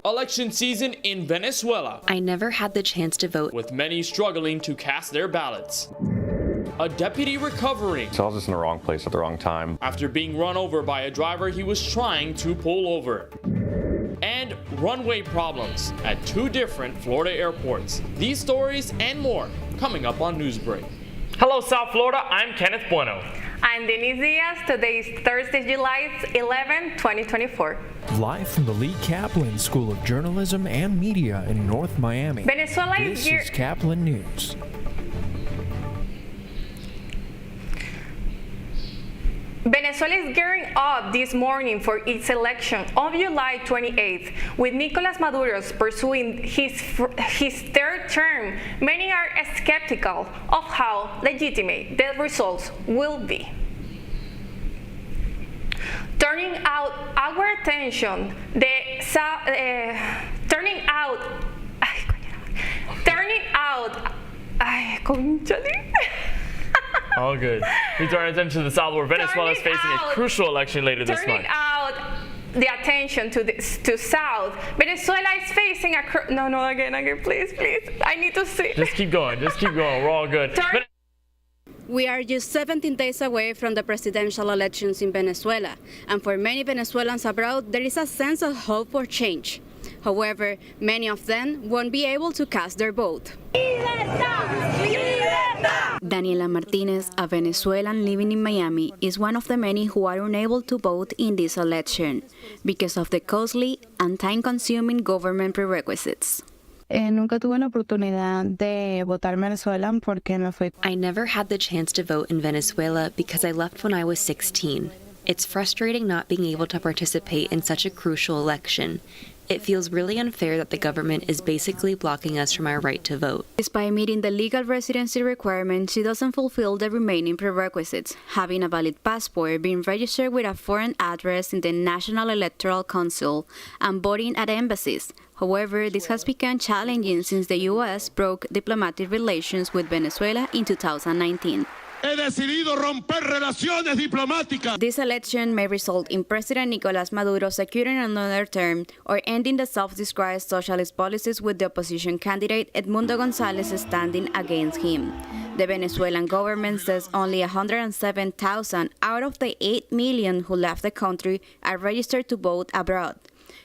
Election season in Venezuela. I never had the chance to vote, with many struggling to cast their ballots. A deputy recovering. So I was just in the wrong place at the wrong time. After being run over by a driver he was trying to pull over. And runway problems at 2 different Florida airports. These stories and more coming up on Newsbreak. Hello, South Florida. I'm Kenneth Bueno. I'm Denise Diaz. Today is Thursday, July 11, 2024. Live from the Lee Caplin School of Journalism and Media in North Miami. Venezuela this is Caplin News. Venezuela is gearing up this morning for its election on July 28th, with Nicolas Maduro pursuing his third term. Many are skeptical of how legitimate the results will be. Turning our attention, All good. We turn our attention to the South, where Venezuela is facing a crucial election later this month. Turning out the attention to South, Venezuela is facing a again, please. I need to see. Just keep going. We're all good. We are just 17 days away from the presidential elections in Venezuela, and for many Venezuelans abroad, there is a sense of hope for change. However, many of them won't be able to cast their vote. Daniela Martinez, a Venezuelan living in Miami, is one of the many who are unable to vote in this election because of the costly and time-consuming government prerequisites. Nunca tuve la oportunidad de votar en Venezuela porque me fui. I never had the chance to vote in Venezuela because I left when I was 16. It's frustrating not being able to participate in such a crucial election. It feels really unfair that the government is basically blocking us from our right to vote. Despite meeting the legal residency requirement, she doesn't fulfill the remaining prerequisites, having a valid passport, being registered with a foreign address in the National Electoral Council, and voting at embassies. However, this has become challenging since the U.S. broke diplomatic relations with Venezuela in 2019. He decidido romper relaciones diplomáticas. This election may result in President Nicolas Maduro securing another term or ending the self-described socialist policies with the opposition candidate Edmundo González standing against him. The Venezuelan government says only 107,000 out of the 8 million who left the country are registered to vote abroad.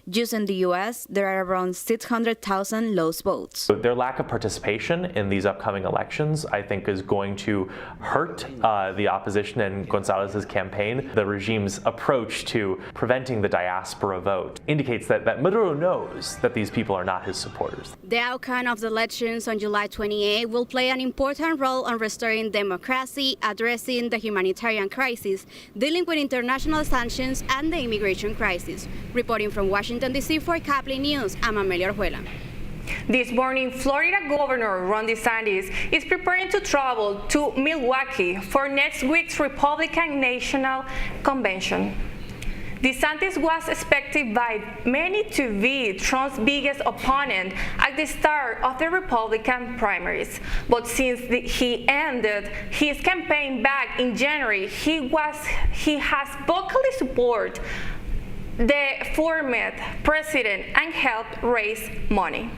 Just in the U.S., there are around 600,000 lost votes. Their lack of participation in these upcoming elections, I think, is going to hurt the opposition and González's campaign. The regime's approach to preventing the diaspora vote indicates that Maduro knows that these people are not his supporters. The outcome of the elections on July 28 will play an important role on restoring democracy, addressing the humanitarian crisis, dealing with international sanctions, and the immigration crisis. Reporting from Washington, D.C. for Caplin News, I'm Amelia Orjuela. This morning, Florida Governor Ron DeSantis is preparing to travel to Milwaukee for next week's Republican National Convention. DeSantis was expected by many to be Trump's biggest opponent at the start of the Republican primaries. But since he ended his campaign back in January, he has vocally supported the former president and helped raise money.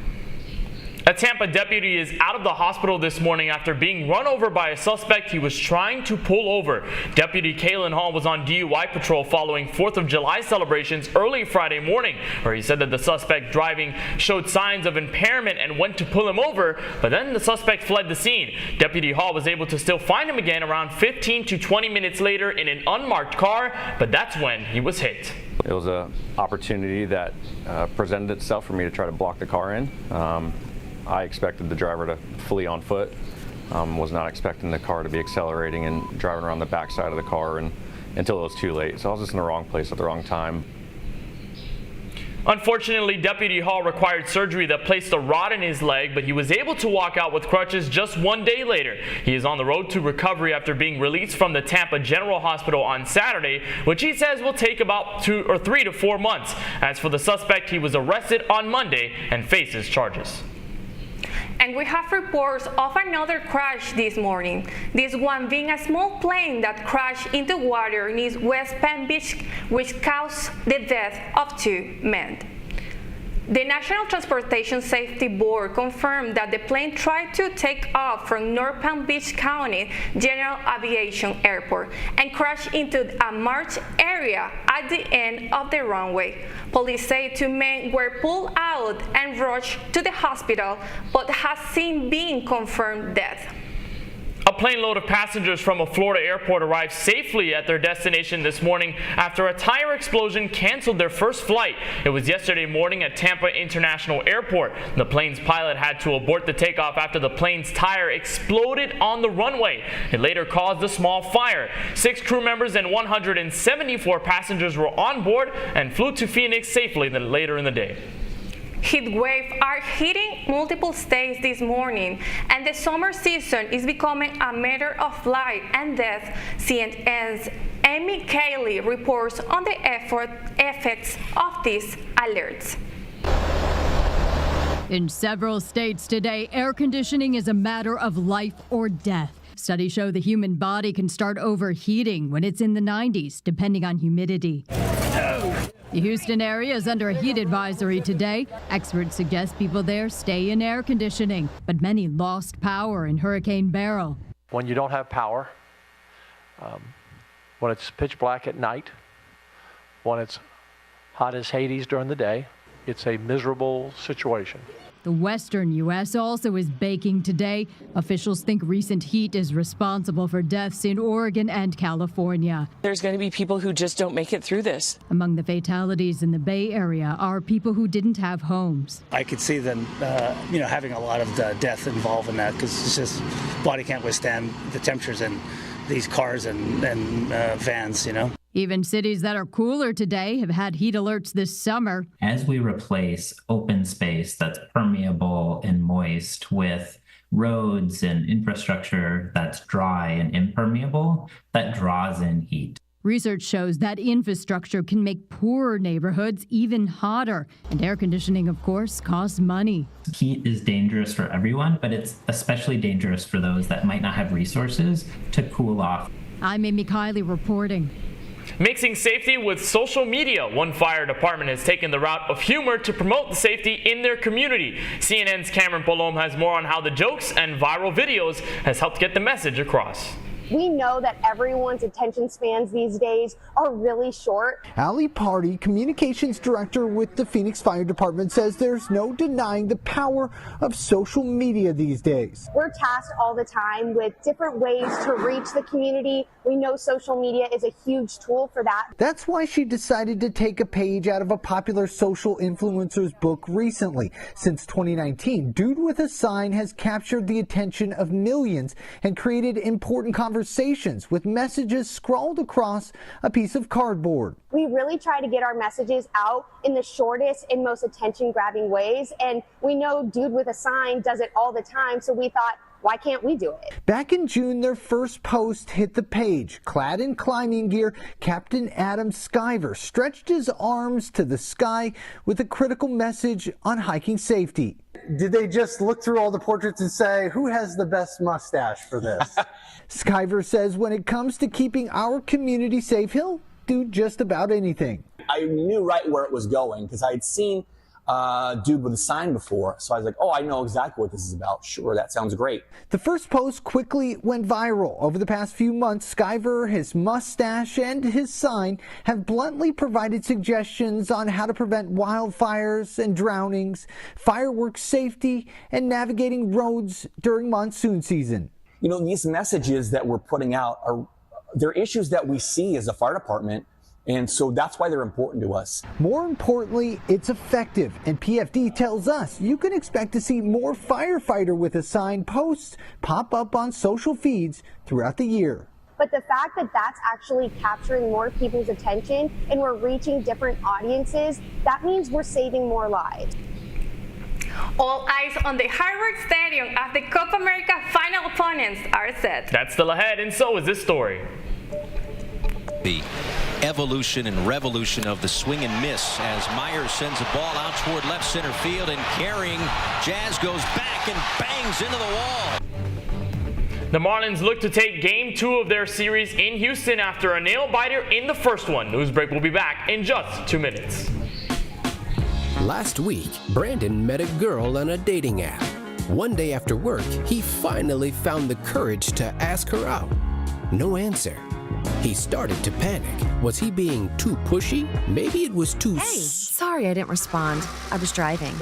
A Tampa deputy is out of the hospital this morning after being run over by a suspect he was trying to pull over. Deputy Caplin was on DUI patrol following 4th of July celebrations early Friday morning, where he said that the suspect driving showed signs of impairment and went to pull him over, but then the suspect fled the scene. Deputy Hall was able to still find him again around 15 to 20 minutes later in an unmarked car, but that's when he was hit. It was an opportunity that presented itself for me to try to block the car in. I expected the driver to flee on foot. Was not expecting the car to be accelerating and driving around the backside of the car until it was too late. So I was just in the wrong place at the wrong time. Unfortunately, Deputy Hall required surgery that placed a rod in his leg, but he was able to walk out with crutches just 1 day later. He is on the road to recovery after being released from the Tampa General Hospital on Saturday, which he says will take about 2 or 3 to 4 months. As for the suspect, he was arrested on Monday and faces charges. And we have reports of another crash this morning, this one being a small plane that crashed into water near West Palm Beach, which caused the death of 2 men. The National Transportation Safety Board confirmed that the plane tried to take off from North Palm Beach County General Aviation Airport and crashed into a marsh area at the end of the runway. Police say 2 men were pulled out and rushed to the hospital, but has since been confirmed death. A plane load of passengers from a Florida airport arrived safely at their destination this morning after a tire explosion canceled their first flight. It was yesterday morning at Tampa International Airport. The plane's pilot had to abort the takeoff after the plane's tire exploded on the runway. It later caused a small fire. 6 crew members and 174 passengers were on board and flew to Phoenix safely later in the day. Heat waves are hitting multiple states this morning, and the summer season is becoming a matter of life and death. CNN's Amy Cayley reports on the effects of these alerts. In several states today, air conditioning is a matter of life or death. Studies show the human body can start overheating when it's in the 90s, depending on humidity. The Houston area is under a heat advisory today. Experts suggest people there stay in air conditioning, but many lost power in Hurricane Beryl. When you don't have power, when it's pitch black at night, when it's hot as Hades during the day, it's a miserable situation. The western U.S. also is baking today. Officials think recent heat is responsible for deaths in Oregon and California. There's going to be people who just don't make it through this. Among the fatalities in the Bay Area are people who didn't have homes. I could see them, having a lot of death involved in that because it's just body can't withstand the temperatures in these cars and vans, Even cities that are cooler today have had heat alerts this summer. As we replace open space that's permeable and moist with roads and infrastructure that's dry and impermeable, that draws in heat. Research shows that infrastructure can make poorer neighborhoods even hotter. And air conditioning, of course, costs money. Heat is dangerous for everyone, but it's especially dangerous for those that might not have resources to cool off. I'm Amy Kiley reporting. Mixing safety with social media. One fire department has taken the route of humor to promote the safety in their community. CNN's Cameron Polom has more on how the jokes and viral videos has helped get the message across. We know that everyone's attention spans these days are really short. Ali Party, communications director with the Phoenix Fire Department, says there's no denying the power of social media these days. We're tasked all the time with different ways to reach the community. We know social media is a huge tool for that. That's why she decided to take a page out of a popular social influencer's book recently. Since 2019, Dude with a Sign has captured the attention of millions and created important conversations with messages scrawled across a piece of cardboard. We really try to get our messages out in the shortest and most attention-grabbing ways, and we know Dude with a Sign does it all the time, so we thought, why can't we do it? Back in June, their first post hit the page. Clad in climbing gear, Captain Adam Skyver stretched his arms to the sky with a critical message on hiking safety. Did they just look through all the portraits and say, who has the best mustache for this? Skyver says when it comes to keeping our community safe, he'll do just about anything. I knew right where it was going because I had seen Dude with a Sign before, so I was like, oh, I know exactly what this is about. Sure, that sounds great. The first post quickly went viral. Over the past few months, Skyver, his mustache, and his sign have bluntly provided suggestions on how to prevent wildfires and drownings, fireworks safety, and navigating roads during monsoon season. You know, these messages that we're putting out they're issues that we see as a fire department. And so that's why they're important to us. More importantly, it's effective. And PFD tells us you can expect to see more firefighter with a sign posts pop up on social feeds throughout the year. But the fact that that's actually capturing more people's attention and we're reaching different audiences, that means we're saving more lives. All eyes on the Hard Rock Stadium as the Copa America final opponents are set. That's still ahead, and so is this story. The evolution and revolution of the swing and miss as Myers sends a ball out toward left center field, and carrying Jazz goes back and bangs into the wall. The Marlins look to take Game 2 of their series in Houston after a nail-biter in the first one. Newsbreak will be back in just 2 minutes. Last week, Brandon met a girl on a dating app. One day after work, he finally found the courage to ask her out. No answer. He started to panic. Was he being too pushy? Maybe it was too... Hey, sorry I didn't respond. I was driving.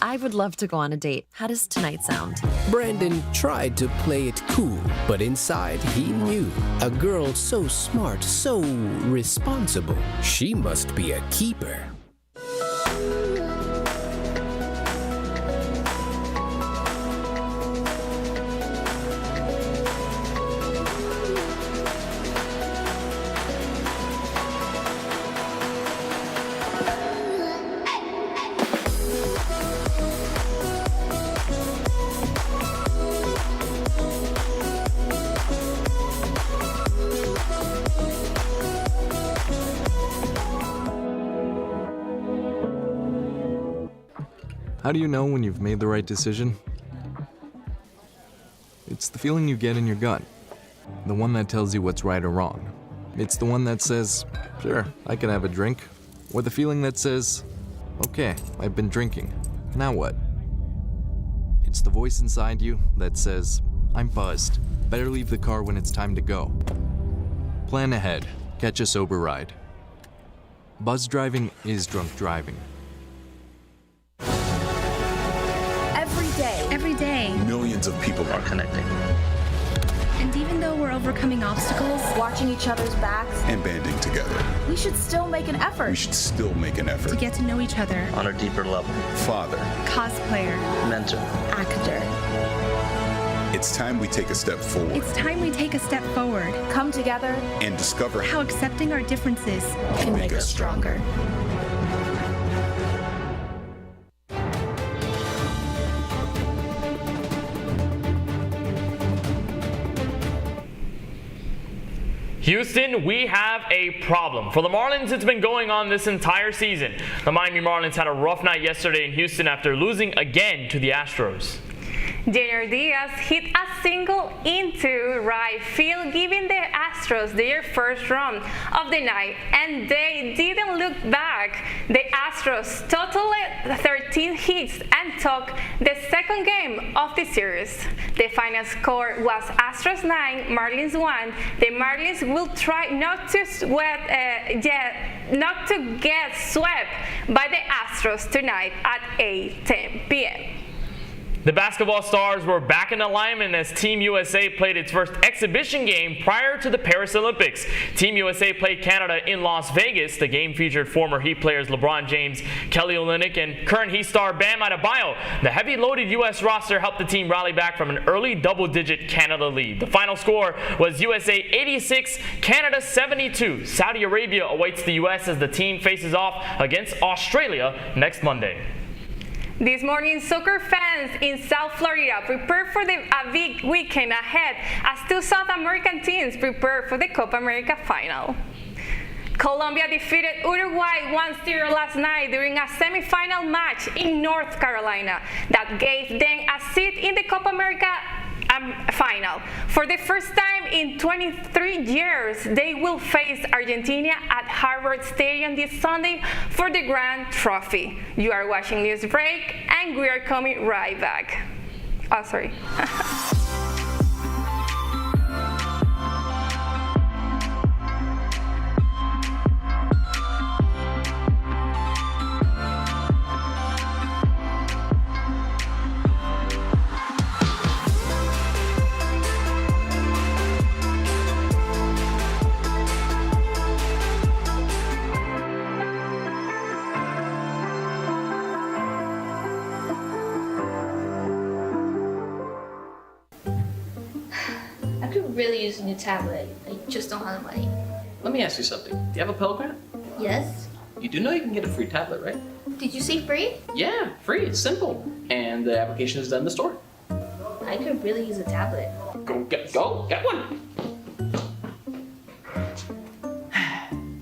I would love to go on a date. How does tonight sound? Brandon tried to play it cool, but inside he knew. A girl so smart, so responsible. She must be a keeper. How do you know when you've made the right decision? It's the feeling you get in your gut. The one that tells you what's right or wrong. It's the one that says, sure, I can have a drink. Or the feeling that says, okay, I've been drinking. Now what? It's the voice inside you that says, I'm buzzed. Better leave the car when it's time to go. Plan ahead. Catch a sober ride. Buzz driving is drunk driving. Every day, millions of people are connecting. And even though we're overcoming obstacles, watching each other's backs, and banding together, we should still make an effort. We should still make an effort to get to know each other on a deeper level. Father, cosplayer, mentor, actor. It's time we take a step forward. It's time we take a step forward. Come together and discover how accepting our differences can make us stronger. Houston, we have a problem. For the Marlins, it's been going on this entire season. The Miami Marlins had a rough night yesterday in Houston after losing again to the Astros. Junior Diaz hit a single into right field, giving the Astros their first run of the night, and they didn't look back. The Astros totaled 13 hits and took the second game of the series. The final score was Astros 9, Marlins 1. The Marlins will try not to get swept by the Astros tonight at 8:10 p.m. The basketball stars were back in alignment as Team USA played its first exhibition game prior to the Paris Olympics. Team USA played Canada in Las Vegas. The game featured former Heat players LeBron James, Kelly Olynyk, and current Heat star Bam Adebayo. The heavy-loaded U.S. roster helped the team rally back from an early double-digit Canada lead. The final score was USA 86, Canada 72. Saudi Arabia awaits the U.S. as the team faces off against Australia next Monday. This morning, soccer fans in South Florida prepare for a big weekend ahead as two South American teams prepare for the Copa America final. Colombia defeated Uruguay 1-0 last night during a semi-final match in North Carolina that gave them a seat in the Copa America final. For the first time in 23 years, they will face Argentina at Harvard Stadium this Sunday for the Grand Trophy. You are watching Newsbreak, and we are coming right back. Oh, sorry. Really use a new tablet. I just don't have the money. Let me ask you something. Do you have a Pell Grant? Yes. You do know you can get a free tablet, right? Did you say free? Yeah, free. It's simple. And the application is done in the store. I could really use a tablet. Go get one.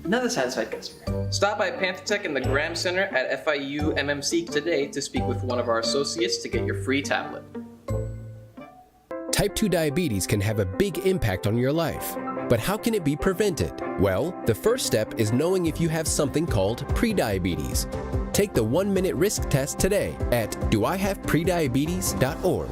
Another satisfied customer. Stop by Panther-Tech in the Graham Center at FIU MMC today to speak with one of our associates to get your free tablet. Type 2 diabetes can have a big impact on your life. But how can it be prevented? Well, the first step is knowing if you have something called prediabetes. Take the 1-minute risk test today at doihaveprediabetes.org.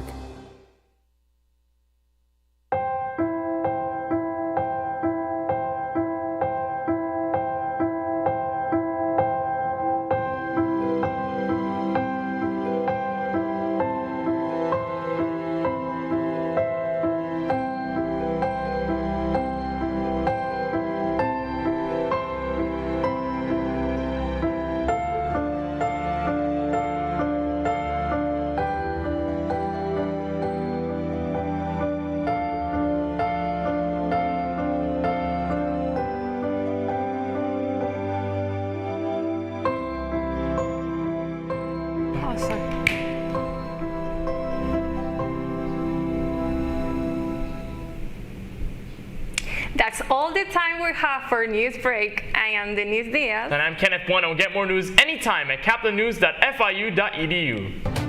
That's all the time we have for Newsbreak. I am Denise Diaz. And I'm Kenneth Bueno. Get more news anytime at caplinnews.fiu.edu.